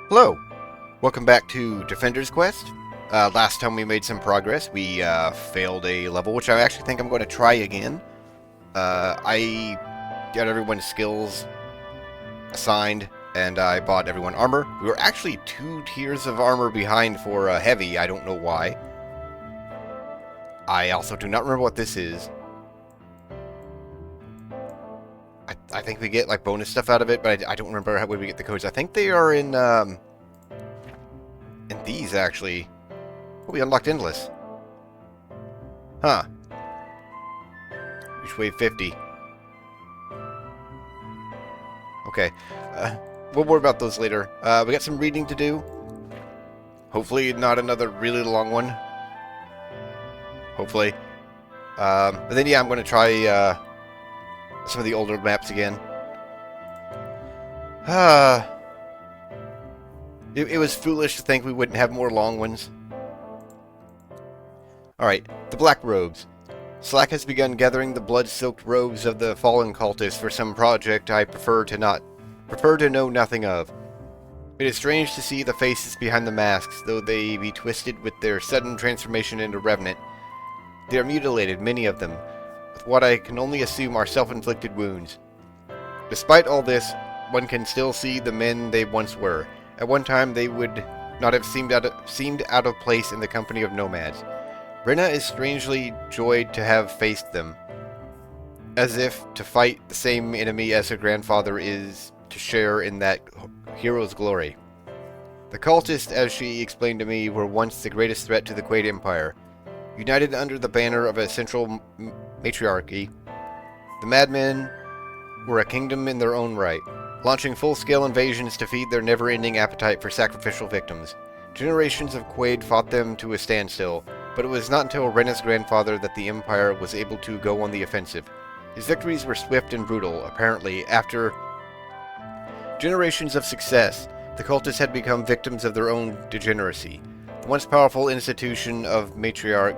Hello, welcome back to Defender's Quest. Last time we made some progress, we failed a level, which I actually think I'm going to try again. I got everyone's skills assigned, and I bought everyone armor. We were actually 2 tiers of armor behind for heavy, I don't know why. I also do not remember what this is. I think we get like bonus stuff out of it, but I don't remember how we get the codes. I think they are in these actually. Oh, we unlocked Endless. Huh. Reach wave 50. Okay. We'll worry about those later. We got some reading to do. Hopefully not another really long one. Hopefully. But then yeah, I'm going to try some of the older maps again. It was foolish to think we wouldn't have more long ones. Alright, the Black Robes. Slack has begun gathering the blood-soaked robes of the fallen cultists for some project I prefer to know nothing of. It is strange to see the faces behind the masks, though they be twisted with their sudden transformation into Revenant. They are mutilated, many of them, with what I can only assume are self-inflicted wounds. Despite all this, one can still see the men they once were. At one time they would not have seemed out of place in the company of nomads. Brenna is strangely joyed to have faced them, as if to fight the same enemy as her grandfather is to share in that hero's glory. The cultists, as she explained to me, were once the greatest threat to the Quaid Empire. United under the banner of a central matriarchy, the madmen were a kingdom in their own right, launching full-scale invasions to feed their never-ending appetite for sacrificial victims. Generations of Quaid fought them to a standstill, but it was not until Renna's grandfather that the Empire was able to go on the offensive. His victories were swift and brutal. Apparently, after generations of success, the cultists had become victims of their own degeneracy. The once powerful institution of matriarch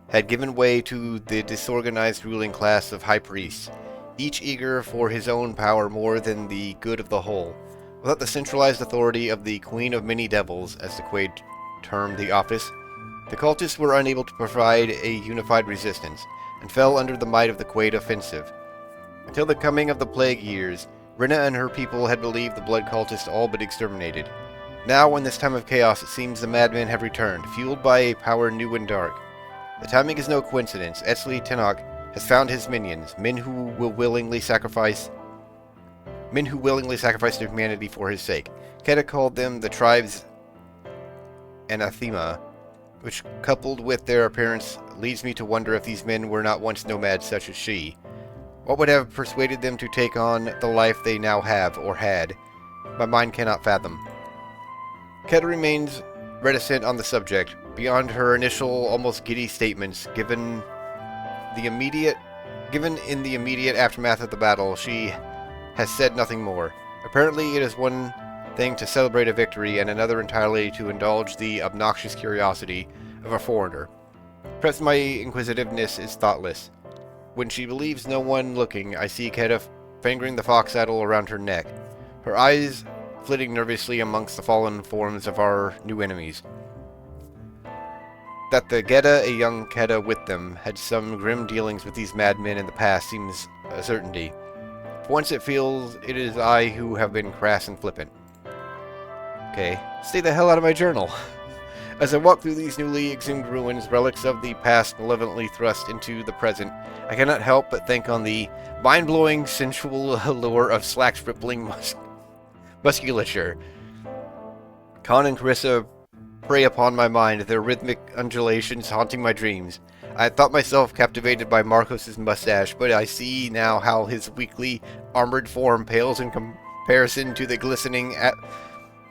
had given way to the disorganized ruling class of high priests, each eager for his own power more than the good of the whole. Without the centralized authority of the Queen of Many Devils, as the Quaid termed the office, the cultists were unable to provide a unified resistance, and fell under the might of the Quaid offensive. Until the coming of the Plague Years, Renna and her people had believed the Blood Cultists all but exterminated. Now, in this time of chaos, it seems the madmen have returned, fueled by a power new and dark. The timing is no coincidence. Etzli Tenok has found his minions, men who willingly sacrifice to humanity for his sake. Keta called them the tribe's anathema, which, coupled with their appearance, leads me to wonder if these men were not once nomads such as she. What would have persuaded them to take on the life they now have, or had? My mind cannot fathom. Keta remains reticent on the subject, beyond her initial, almost giddy statements. Given in the immediate aftermath of the battle, she has said nothing more. Apparently, it is one thing to celebrate a victory, and another entirely to indulge the obnoxious curiosity of a foreigner. Perhaps my inquisitiveness is thoughtless. When she believes no one looking, I see Keta fingering the fox saddle around her neck, her eyes flitting nervously amongst the fallen forms of our new enemies. That the Geta, a young Keta with them, had some grim dealings with these madmen in the past seems a certainty. For once it feels it is I who have been crass and flippant. Okay, stay the hell out of my journal. As I walk through these newly exhumed ruins, relics of the past malevolently thrust into the present, I cannot help but think on the mind-blowing sensual allure of Slack's rippling musculature. Khan and Carissa prey upon my mind, their rhythmic undulations haunting my dreams. I had thought myself captivated by Marcos's mustache, but I see now how his weakly armored form pales in comparison to the glistening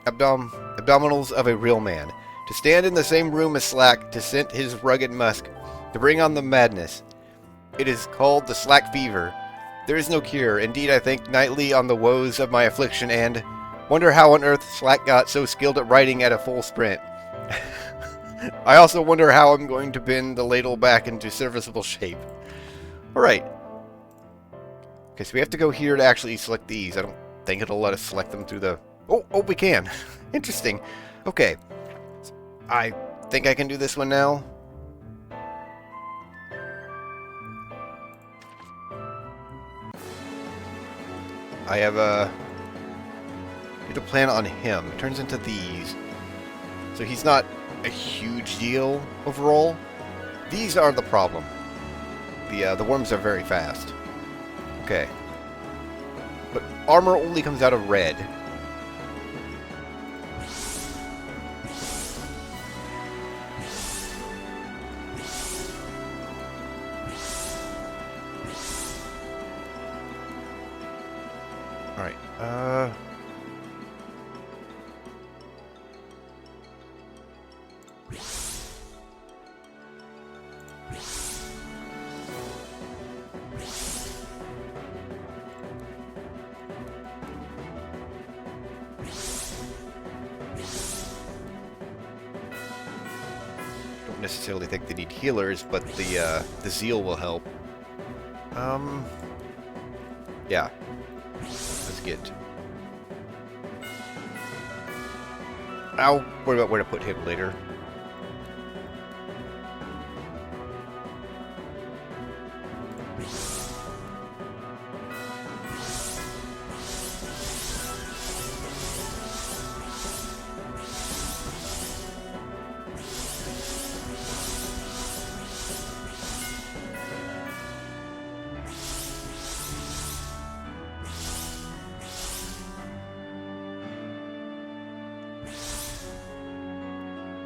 abdominals of a real man. To stand in the same room as Slack, to scent his rugged musk, to bring on the madness. It is called the Slack fever. There is no cure. Indeed, I think nightly on the woes of my affliction and wonder how on earth Slack got so skilled at riding at a full sprint. I also wonder how I'm going to bend the ladle back into serviceable shape. Alright. Okay, so we have to go here to actually select these. I don't think it'll let us select them through the Oh, we can. Interesting. Okay. I think I can do this one now. I have need to plan on him. It turns into these. So he's not a huge deal overall. These are the problem. The worms are very fast. Okay. But armor only comes out of red. Alright, don't necessarily think they need healers, but the zeal will help. Yeah. Let's get... I'll worry about where to put him later.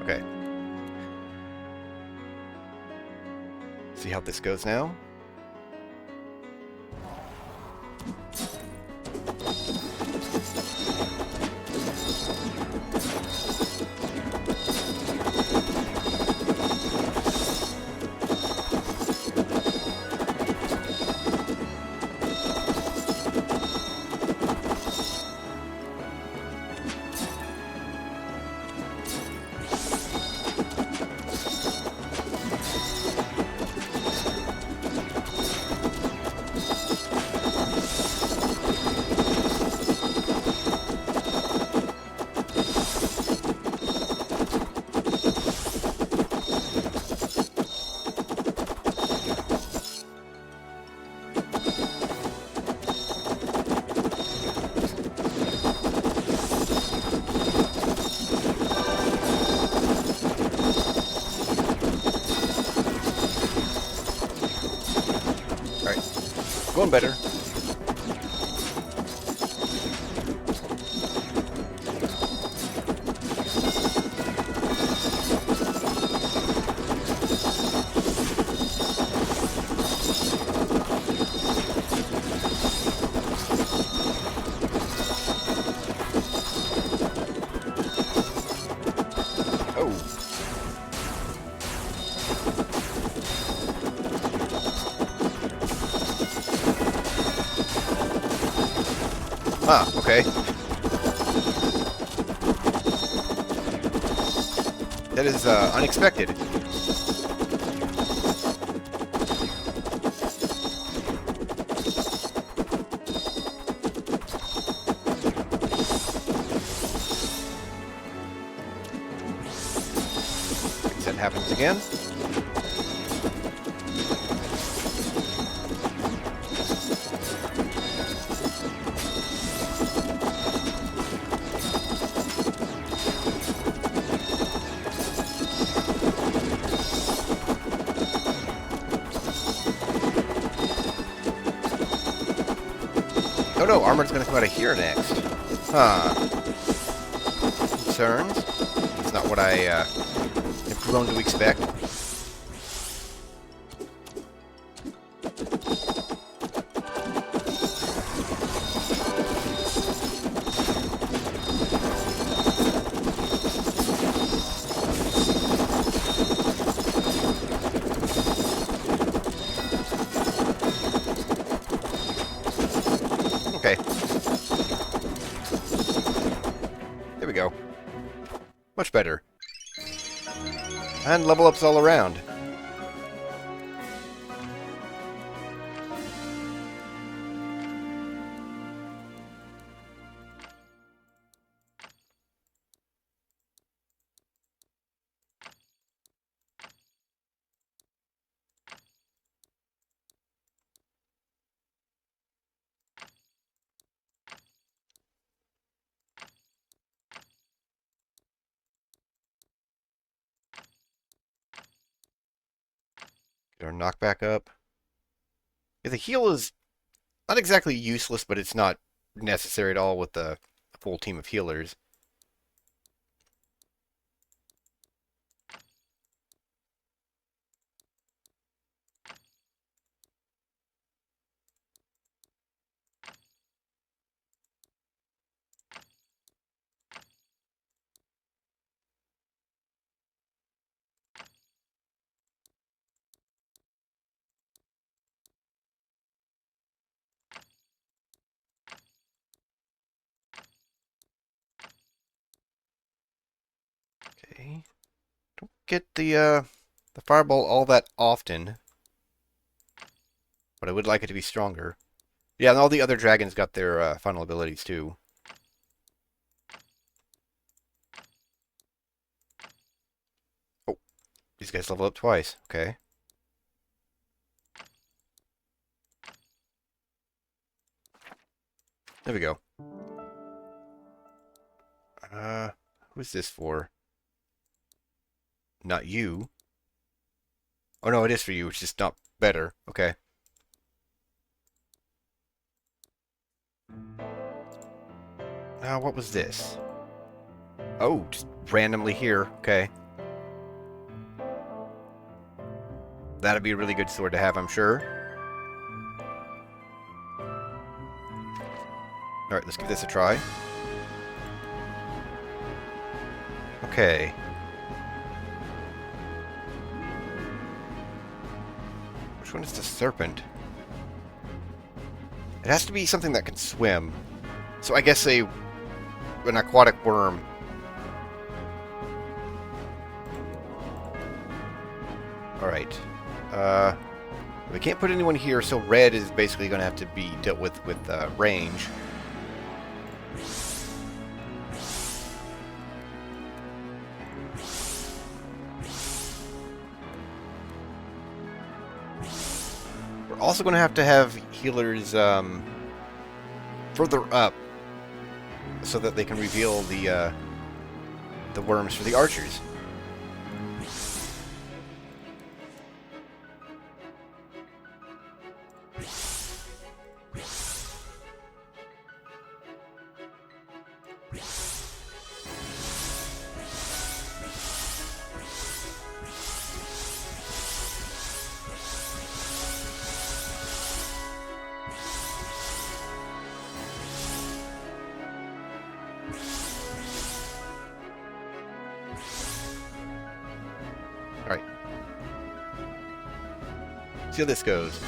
Okay. See how this goes now? Going better. Ah, okay. That is unexpected. If that happens again. Oh no, armor's gonna come out of here next. Huh. Concerns? It's not what I have grown to expect. Okay. There we go. Much better. And level ups all around. knockback up. Yeah, the heal is not exactly useless, but it's not necessary at all with a full team of healers. Okay. Don't get the fireball all that often, but I would like it to be stronger. Yeah, and all the other dragons got their final abilities too. Oh, these guys level up twice. Okay. There we go. Who's this for? Not you. Oh no, it is for you. It's just not better. Okay. Now, what was this? Oh, just randomly here. Okay. That'd be a really good sword to have, I'm sure. Alright, let's give this a try. Okay. Which one is the serpent? It has to be something that can swim. So I guess an aquatic worm. Alright. We can't put anyone here, so red is basically going to have to be dealt with range. We're also going to have healers further up so that they can reveal the worms for the archers. Alright. See how this goes.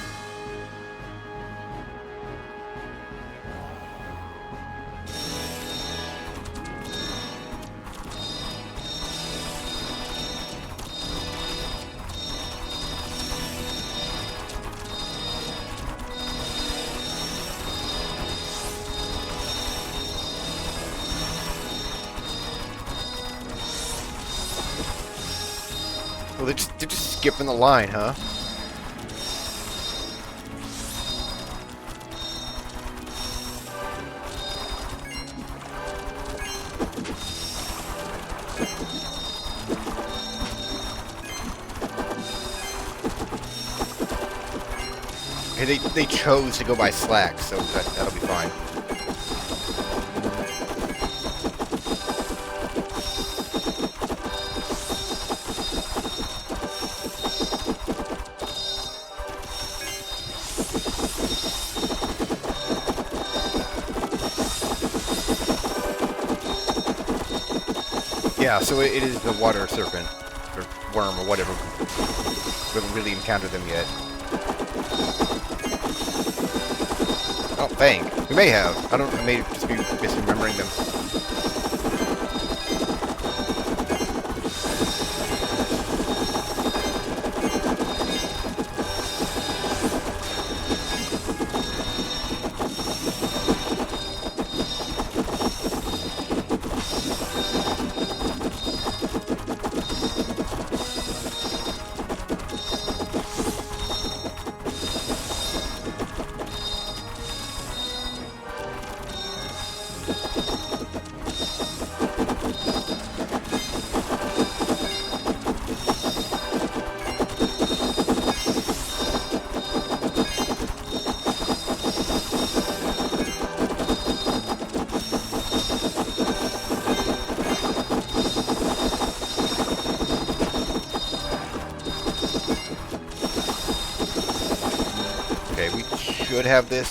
Well, they're just skipping the line, huh? Okay, they chose to go by Slack, so that'll be fine. Yeah, so it is the water serpent, or worm, or whatever. We haven't really encountered them yet. Oh, Fang. We may have. I may just be misremembering them. should have this.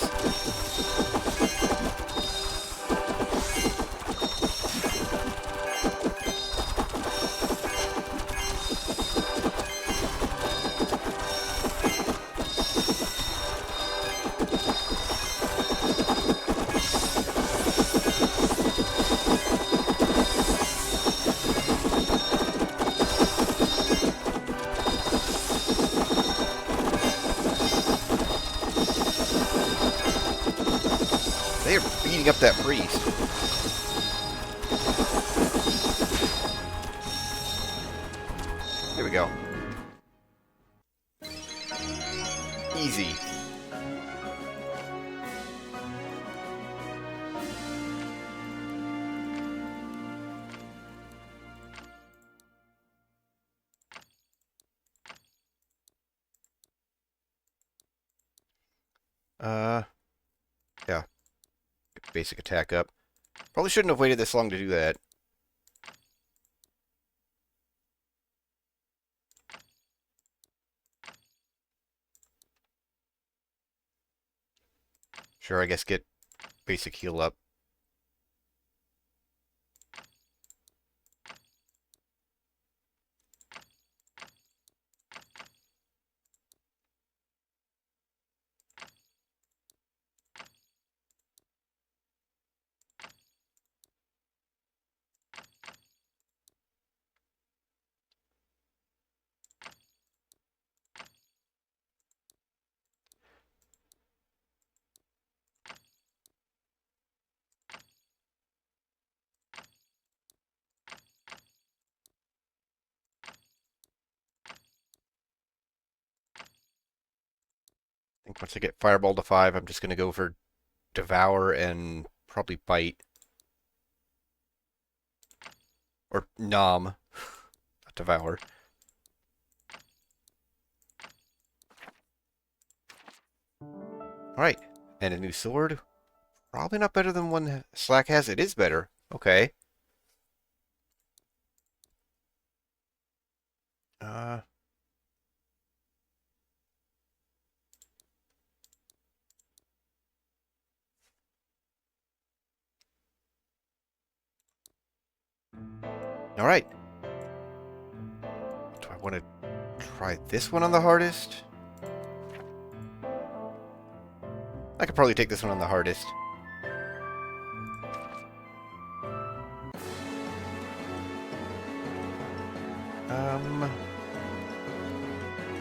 They are beating up that priest. There we go. Easy. Yeah. Basic attack up. Probably shouldn't have waited this long to do that. Sure, I guess get basic heal up. I think once I get Fireball to 5, I'm just going to go for Devour and probably Bite. Or Nom. Not Devour. Alright, and a new sword. Probably not better than one Slack has. It is better. Okay. Alright. Do I want to try this one on the hardest? I could probably take this one on the hardest.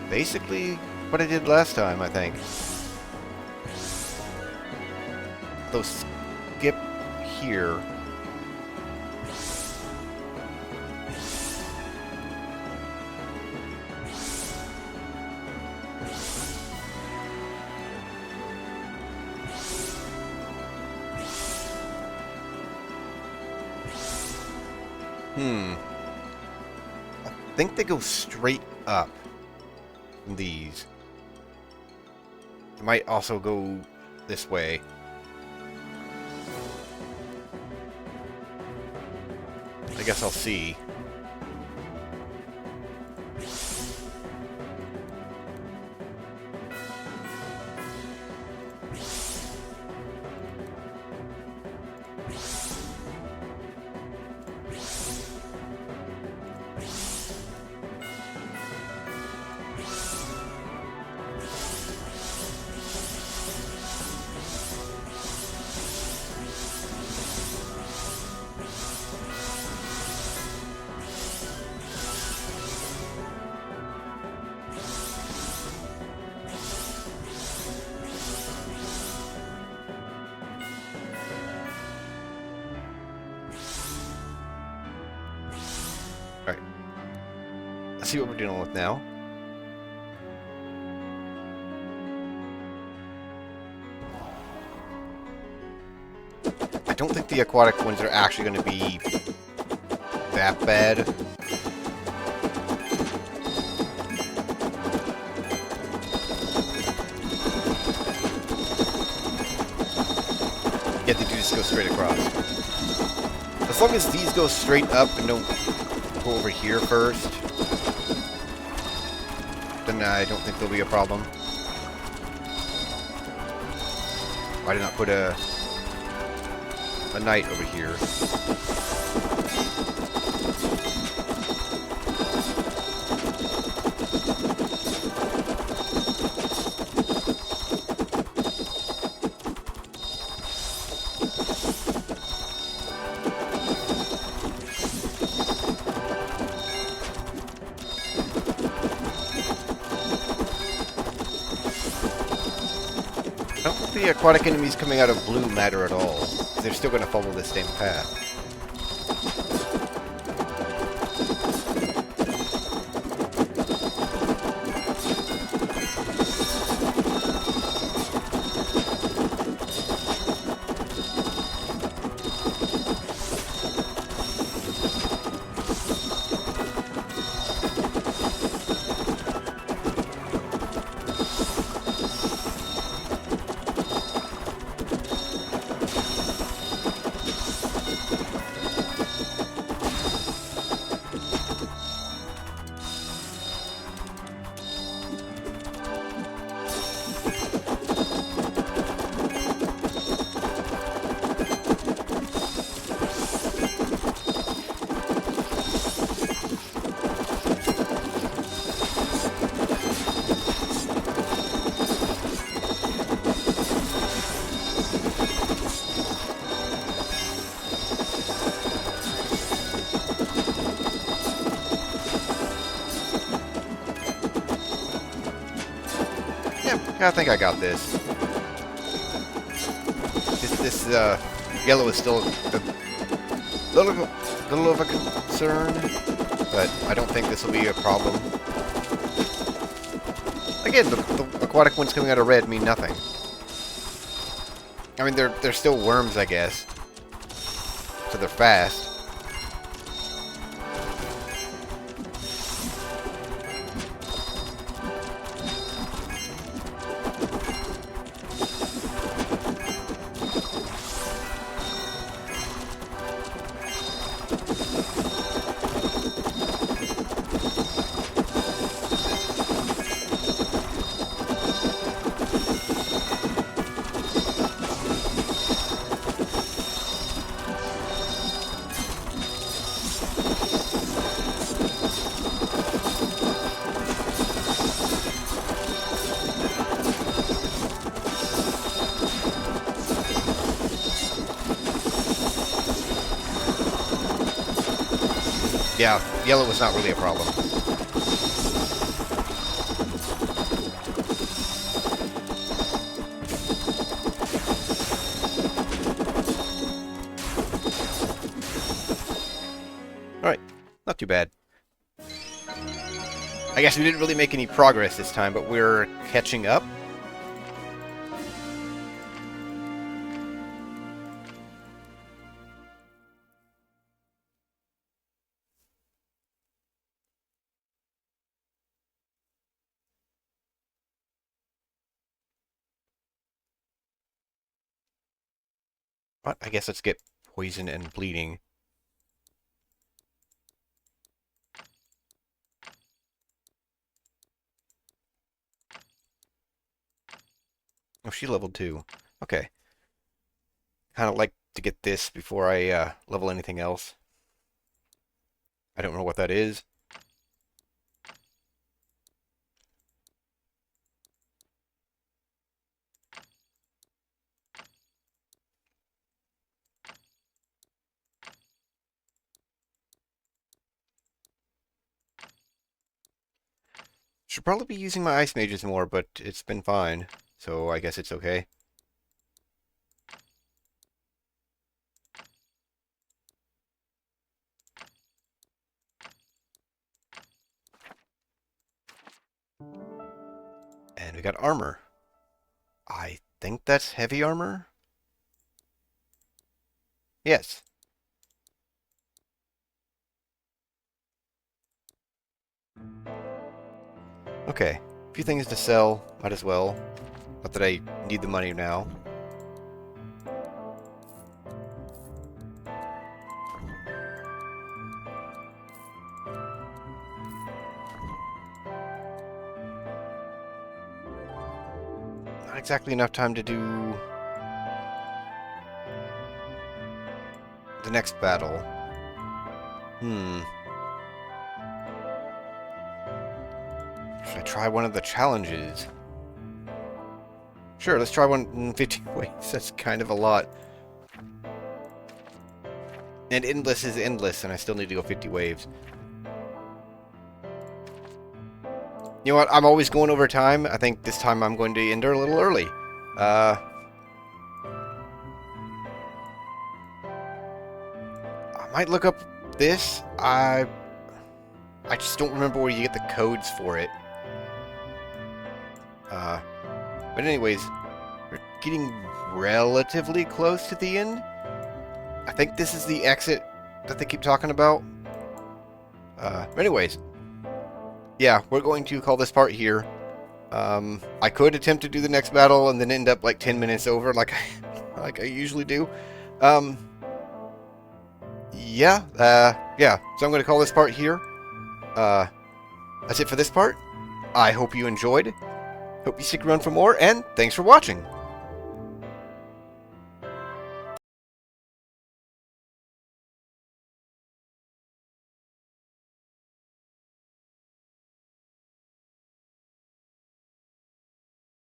Basically what I did last time, I think. Though skip here. I think they go straight up from these. It might also go this way. I guess I'll see. Alright. Let's see what we're dealing with now. I don't think the aquatic ones are actually going to be that bad. Yet they do just go straight across. As long as these go straight up and don't go over here first, then I don't think there'll be a problem. Why did I not put a knight over here? I don't think the aquatic enemies coming out of blue matter at all. They're still going to follow the same path. I think I got this. This yellow is still a little of a concern, but I don't think this will be a problem. Again, the aquatic ones coming out of red mean nothing. I mean, they're still worms, I guess. So they're fast. Yeah, yellow was not really a problem. Alright, not too bad. I guess we didn't really make any progress this time, but we're catching up. But I guess let's get poison and bleeding. Oh, she leveled 2. Okay. Kind of like to get this before I level anything else. I don't know what that is. Should probably be using my ice mages more, but it's been fine. So I guess it's okay. And we got armor. I think that's heavy armor? Yes. Okay. A few things to sell. Might as well. Not that I need the money now. Not exactly enough time to do the next battle. Should I try one of the challenges? Sure, let's try one in 15 waves. That's kind of a lot. And endless is endless, and I still need to go 50 waves. You know what? I'm always going over time. I think this time I'm going to end her a little early. I might look up this. I just don't remember where you get the codes for it. But anyways, we're getting relatively close to the end. I think this is the exit that they keep talking about. But anyways, yeah, we're going to call this part here. I could attempt to do the next battle and then end up like 10 minutes over, like I usually do. Yeah. So I'm going to call this part here. That's it for this part. I hope you enjoyed. Hope you stick around for more, and thanks for watching.